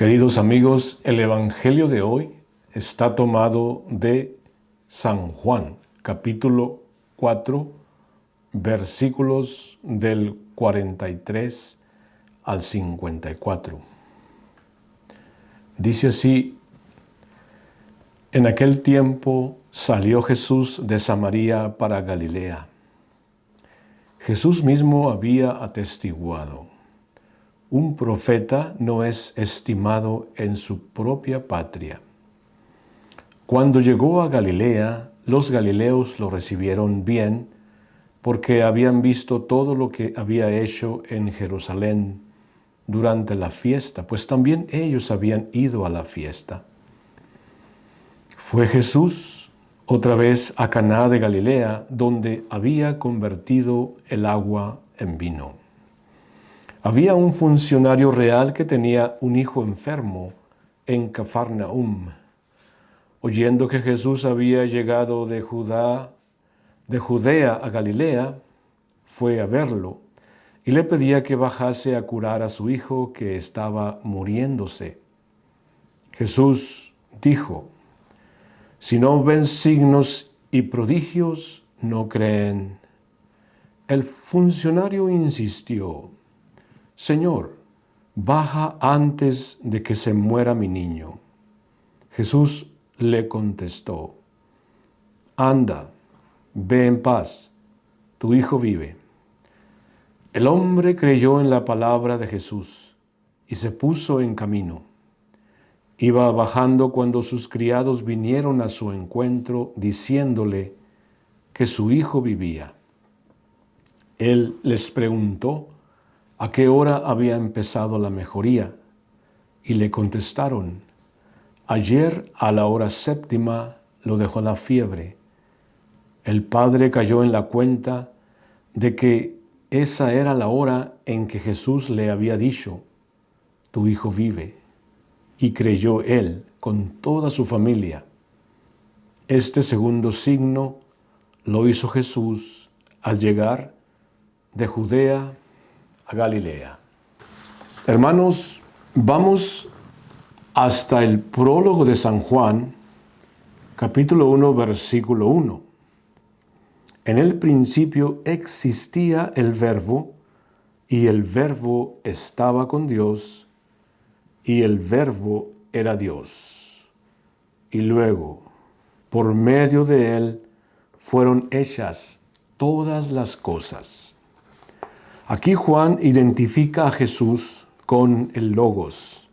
Queridos amigos, el Evangelio de hoy está tomado de San Juan, capítulo 4, versículos del 43 al 54. Dice así: en aquel tiempo salió Jesús de Samaria para Galilea. Jesús mismo había atestiguado: un profeta no es estimado en su propia patria. Cuando llegó a Galilea, los galileos lo recibieron bien, porque habían visto todo lo que había hecho en Jerusalén durante la fiesta, pues también ellos habían ido a la fiesta. Fue Jesús otra vez a Caná de Galilea, donde había convertido el agua en vino. Había un funcionario real que tenía un hijo enfermo en Cafarnaúm. Oyendo que Jesús había llegado de Judea a Galilea, fue a verlo y le pedía que bajase a curar a su hijo que estaba muriéndose. Jesús dijo: si no ven signos y prodigios, no creen. El funcionario insistió: Señor, baja antes de que se muera mi niño. Jesús le contestó: anda, ve en paz, tu hijo vive. El hombre creyó en la palabra de Jesús y se puso en camino. Iba bajando cuando sus criados vinieron a su encuentro diciéndole que su hijo vivía. Él les preguntó a qué hora había empezado la mejoría, y le contestaron: ayer a la hora séptima lo dejó la fiebre. El padre cayó en la cuenta de que esa era la hora en que Jesús le había dicho: tu hijo vive, y creyó él con toda su familia. Este segundo signo lo hizo Jesús al llegar de Judea a Galilea. Hermanos, vamos hasta el prólogo de San Juan, capítulo 1, versículo 1. En el principio existía el Verbo, y el Verbo estaba con Dios, y el Verbo era Dios. Y luego, por medio de él, fueron hechas todas las cosas. Aquí Juan identifica a Jesús con el Logos,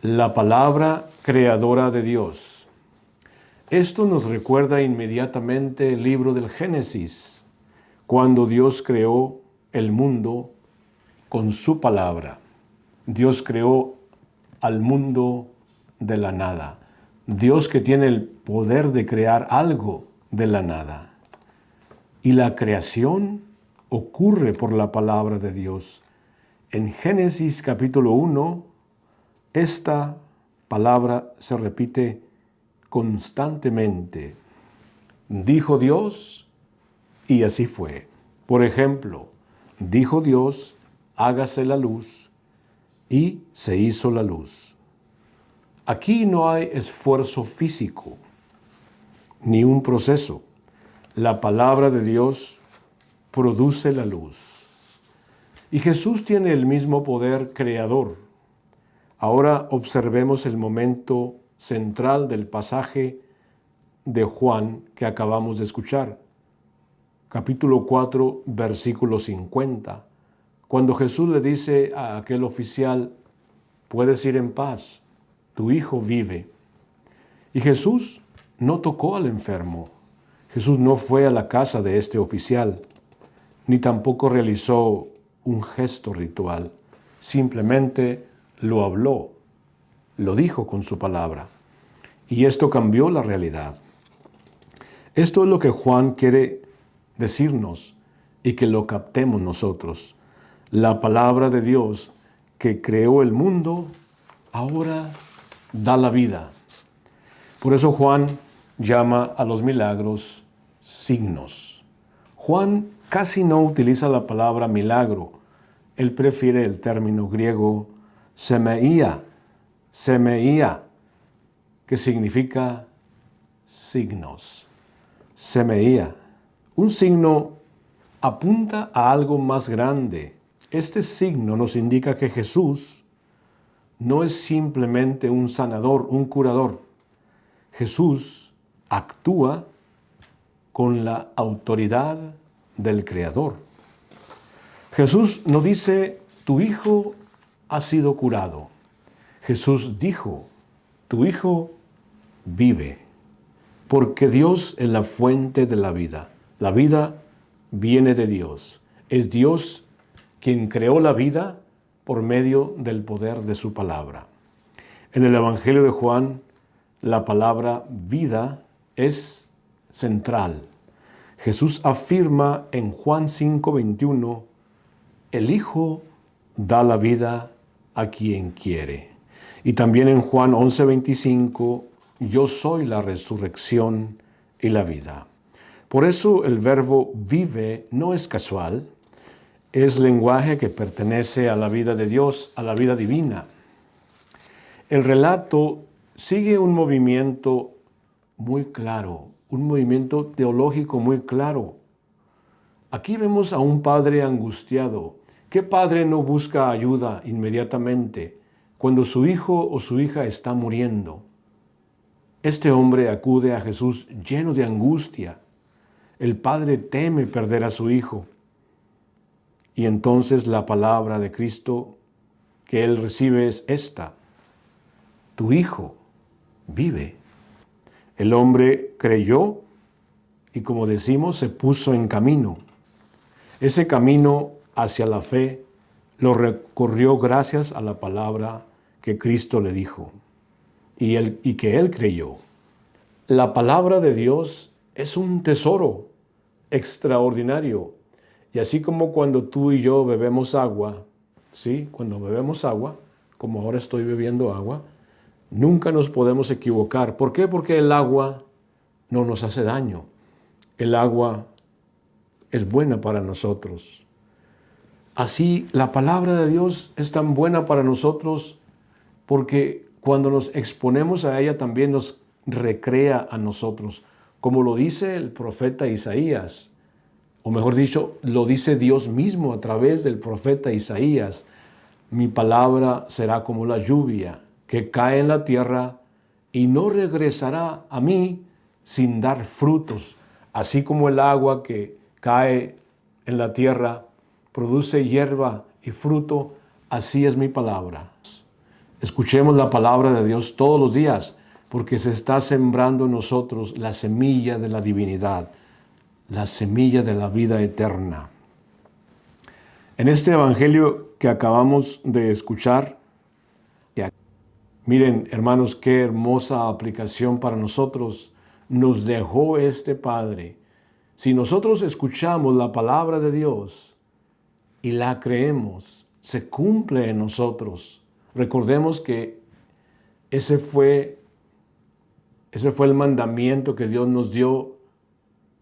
la palabra creadora de Dios. Esto nos recuerda inmediatamente el libro del Génesis, cuando Dios creó el mundo con su palabra. Dios creó al mundo de la nada. Dios, que tiene el poder de crear algo de la nada. Y la creación ocurre por la palabra de Dios. En Génesis capítulo 1, esta palabra se repite constantemente. Dijo Dios, y así fue. Por ejemplo, dijo Dios: hágase la luz, y se hizo la luz. Aquí no hay esfuerzo físico, ni un proceso. La palabra de Dios produce la luz. Y Jesús tiene el mismo poder creador. Ahora observemos el momento central del pasaje de Juan que acabamos de escuchar. Capítulo 4, versículo 50. Cuando Jesús le dice a aquel oficial: puedes ir en paz, tu hijo vive. Y Jesús no tocó al enfermo. Jesús no fue a la casa de este oficial, ni tampoco realizó un gesto ritual. Simplemente lo habló, lo dijo con su palabra. Y esto cambió la realidad. Esto es lo que Juan quiere decirnos y que lo captemos nosotros. La palabra de Dios que creó el mundo ahora da la vida. Por eso Juan llama a los milagros signos. Juan casi no utiliza la palabra milagro. Él prefiere el término griego semeia, Semeía, que significa signos. Semeía. Un signo apunta a algo más grande. Este signo nos indica que Jesús no es simplemente un sanador, un curador. Jesús actúa con la autoridad del Creador. Jesús no dice, tu hijo ha sido curado. Jesús dijo, tu hijo vive, porque Dios es la fuente de la vida. La vida viene de Dios. Es Dios quien creó la vida por medio del poder de su palabra. En el Evangelio de Juan, la palabra vida es central. Jesús afirma en Juan 5:21, el Hijo da la vida a quien quiere. Y también en Juan 11:25, yo soy la resurrección y la vida. Por eso el verbo vive no es casual, es lenguaje que pertenece a la vida de Dios, a la vida divina. El relato sigue un movimiento muy claro, un movimiento teológico muy claro. Aquí vemos a un padre angustiado. ¿Qué padre no busca ayuda inmediatamente cuando su hijo o su hija está muriendo? Este hombre acude a Jesús lleno de angustia. El padre teme perder a su hijo. Y entonces la palabra de Cristo que él recibe es esta: tu hijo vive. El hombre creyó y, como decimos, se puso en camino. Ese camino hacia la fe lo recorrió gracias a la palabra que Cristo le dijo y que él creyó. La palabra de Dios es un tesoro extraordinario. Y así como cuando tú y yo bebemos agua, ¿sí? Cuando bebemos agua, como ahora estoy bebiendo agua, nunca nos podemos equivocar. ¿Por qué? Porque el agua no nos hace daño. El agua es buena para nosotros. Así, la palabra de Dios es tan buena para nosotros porque cuando nos exponemos a ella también nos recrea a nosotros. Como lo dice el profeta Isaías, o mejor dicho, lo dice Dios mismo a través del profeta Isaías. Mi palabra será como la lluvia que cae en la tierra y no regresará a mí sin dar frutos. Así como el agua que cae en la tierra produce hierba y fruto, así es mi palabra. Escuchemos la palabra de Dios todos los días, porque se está sembrando en nosotros la semilla de la divinidad, la semilla de la vida eterna. En este evangelio que acabamos de escuchar, miren, hermanos, qué hermosa aplicación para nosotros nos dejó este Padre. Si nosotros escuchamos la palabra de Dios y la creemos, se cumple en nosotros. Recordemos que ese fue el mandamiento que Dios nos dio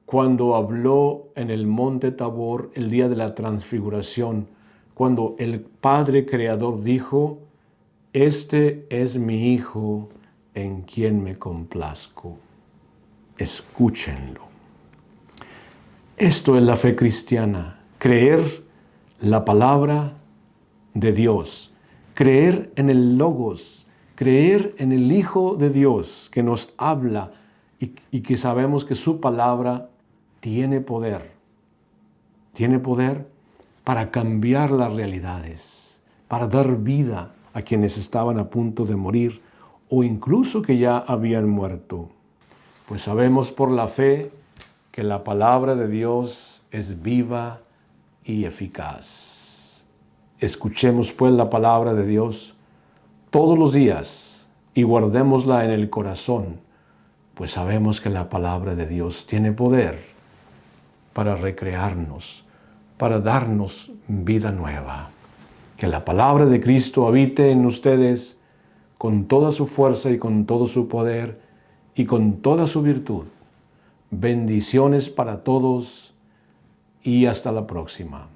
cuando habló en el monte Tabor el día de la transfiguración, cuando el Padre Creador dijo, este es mi Hijo en quien me complazco. Escúchenlo. Esto es la fe cristiana, creer la palabra de Dios, creer en el Logos, creer en el Hijo de Dios que nos habla y que sabemos que su palabra tiene poder para cambiar las realidades, para dar vida a quienes estaban a punto de morir o incluso que ya habían muerto. Pues sabemos por la fe que la palabra de Dios es viva y eficaz. Escuchemos pues la palabra de Dios todos los días y guardémosla en el corazón, pues sabemos que la palabra de Dios tiene poder para recrearnos, para darnos vida nueva. Que la palabra de Cristo habite en ustedes con toda su fuerza y con todo su poder y con toda su virtud. Bendiciones para todos y hasta la próxima.